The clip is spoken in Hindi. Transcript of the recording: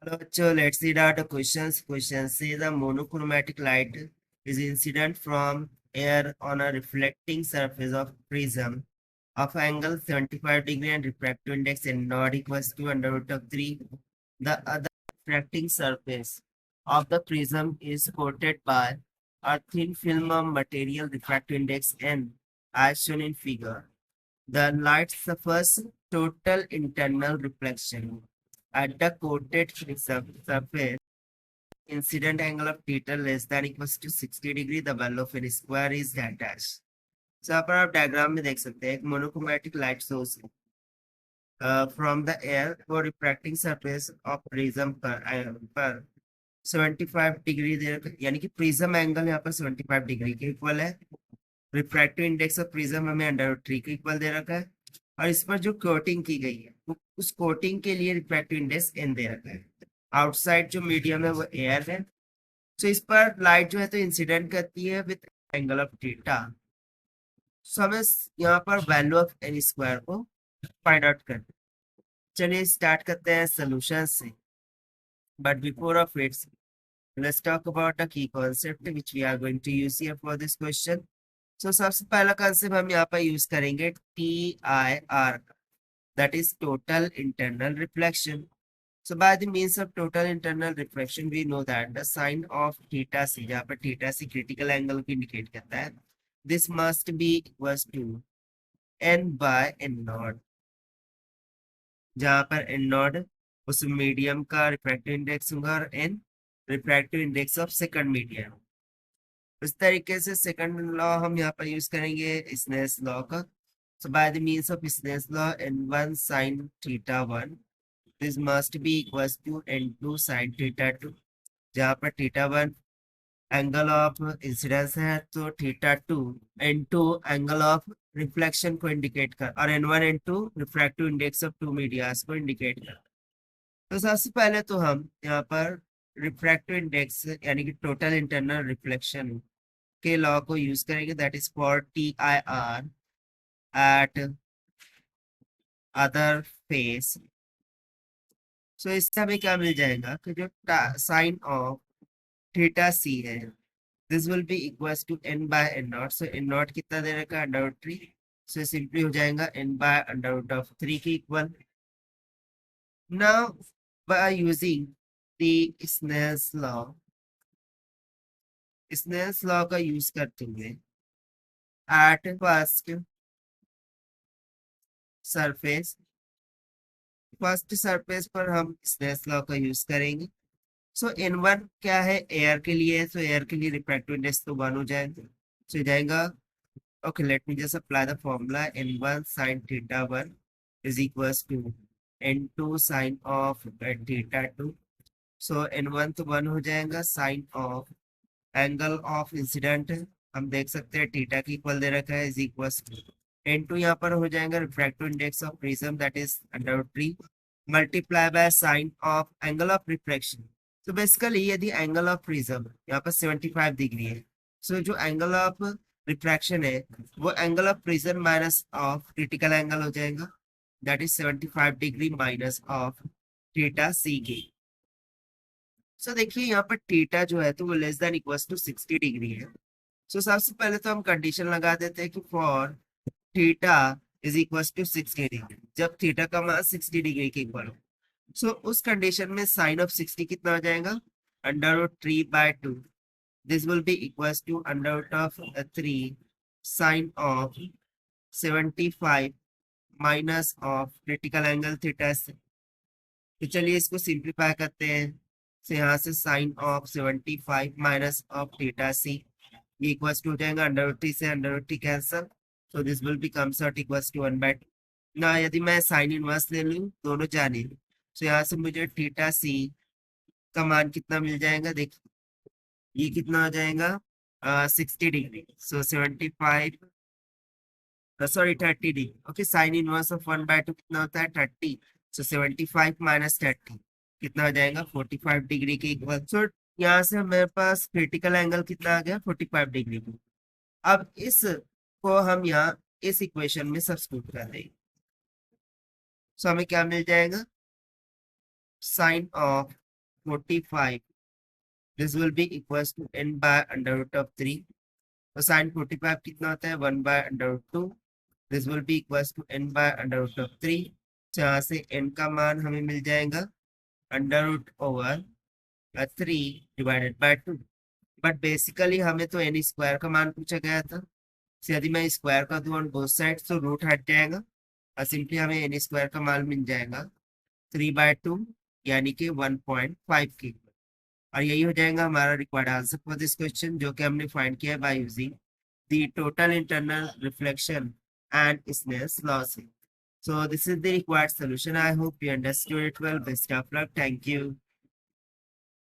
Hello, so let's see out the questions. Question says the monochromatic light is incident from air on a reflecting surface of prism of angle 75 degree and refractive index n naught equals to under root of 3. The other refracting surface of the prism is coated by a thin film of material refractive index n as shown in figure. The light suffers total internal reflection at the coated surface. Incident angle of theta less than equals to 60 degree. The value of n square is that dash. So यहाँ पर आप डायग्राम में देख सकते हैं एक monochromatic light source from the air for refracting surface of prism पर 75 डिग्री यानी कि प्रिज्म एंगल यहाँ पर 75 डिग्री के इक्वल है। रिफ्रैक्टिव इंडेक्स ऑफ प्रिज्म हमें अंडर√3 के इक्वल दे रखा है और इस पर जो कोटिंग की गई है उस कोटिंग के लिए रिफ्रैक्टिव इंडेक्स n दे रखा है। आउटसाइड जो मीडियम है वो एयर है। तो इस पर लाइट जो है तो इंसिडेंट करती है विद एंगल ऑफ थीटा। सो हमें यहाँ पर वैल्यू ऑफ एन स्क्वायर को फाइंड आउट करना। चलिए स्टार्ट करते हैं सोल्यूशन से, but before of its let's talk about a key concept which we are going to use here for this question. So सबसे पहला concept हम यहाँ पर यूज करेंगे TIR, that is total internal reflection. So by the means of total internal reflection we know that the sign of theta c, जहाँ पर theta c critical angle को indicate करता है, this must be equals to n by n naught, जहाँ पर n naught उस मीडियम का रिफ्रैक्टिव इंडेक्स होगा और n refractive index of second medium. इस तरीके से सेकंड लॉ हम यहाँ पर यूज करेंगे स्नेल्स लॉ का। So by the means of Snell's law n1 sin θ1 this must be equals to n2 sin θ2, जहाँ पर θ1 एंगल ऑफ इंसिडेंस है तो θ2 n2 एंगल ऑफ रिफ्लेक्शन को इंडिकेट कर और n1 n2 refractive index of two medias को इंडिकेट कर। तो सबसे पहले तो हम यहाँ पर रिफ्रैक्टिव इंडेक्स यानी कि टोटल इंटरनल रिफ्लेक्शन के लॉ को यूज करेंगे, that is for TIR at other face. So इससे हमें क्या मिल जाएगा कि जो साइन ऑफ थीटा सी है this will be equals to n by n naught. So n naught कितना दे रखा है अंडर√3, सो सिंपली हो जाएगा n बाय अंडर√3 के इक्वल। Now by using the Snell's law का यूज करते हुए एट फर्स्ट सरफेस पर हम स्नेल्स लॉ का यूज करेंगे। सो n1 क्या है एयर के लिए, तो एयर के लिए रिफ्रैक्टिव इंडेक्स तो 1 हो जाएगा, तो जाएगा okay let me just apply the formula n1 sin θ1 is equals to n2 sin of θ2। So n1 तो 1 हो जाएगा, sine of angle of incidence हम देख सकते हैं थीटा की इक्वल दे रखा है इज इक्वल्स टू n2 यहाँ पर हो जाएगा refractive index of prism that is under multiply by sine of angle of refraction. तो बेसिकली यदि एंगल ऑफ प्रिज्म यहाँ पर 75 डिग्री है, सो जो एंगल ऑफ रिफ्रैक्शन है वो angle of prism minus of critical angle हो जाएगा, that is 75 degree minus of theta C के। सो देखिए यहाँ पर थीटा जो है तो वो less than equals to 60 degree है। सो सबसे पहले तो हम कंडीशन लगा देते हैं कि for theta is equals to 60 degree, जब थीटा का मान 60 डिग्री के इक्वल हो। सो उस कंडीशन में साइन ऑफ 60 कितना हो जाएगा under by 2, this will be equals to under sine of 75 minus of critical angle theta से। तो चलिए इसको सिंप्लीफाई करते हैं। तो यहाँ से sine of 75 minus of theta C ये इक्वल्स टू हो जाएगा अंडर√3 से under cancel, so this will becomes out equals to 1/2 ना। यदि मैं साइन इनवर्स ले लूं दोनों जाने, तो यहाँ से मुझे थीटा सी का मान कितना मिल जाएगा, देखिए ये कितना हो जाएगा 60 degree, so 75 sorry 30 degree. Okay sine inverse of 1/2 कितना होता है 30, सो 75 माइनस 30 कितना हो जाएगा 45 डिग्री के इक्वल। सो यहाँ से मेरे पास क्रिटिकल एंगल कितना आ गया 45 डिग्री की। अब इस को हम यहाँ इस इक्वेशन में सब्स्टिट्यूट कर देंगे, सो हमें क्या मिल जाएगा sine of 45, this will be equals to n by under root of 3. तो sin 45 कितना होता है 1 by under root 2. This will be equals to n by under root of 3, जहाँ से n का मान हमें मिल जाएगा under root over 3 divided by 2. But basically हमें तो एन स्क्वायर का मान पूछा गया था, तो यदि मैं स्क्वायर का दूं ऑन बोथ साइड्स तो रूट हट जाएगा और सिंपली हमें एन स्क्वायर का मान मिल जाएगा 3/2 यानी कि 1.5 के। और यही हो जाएगा हमारा required answer for this question, जो कि हमने फाइंड किया by using the total internal reflection and Snell's law से। So this is the required solution. I hope you understood it well. Best of luck. Thank you.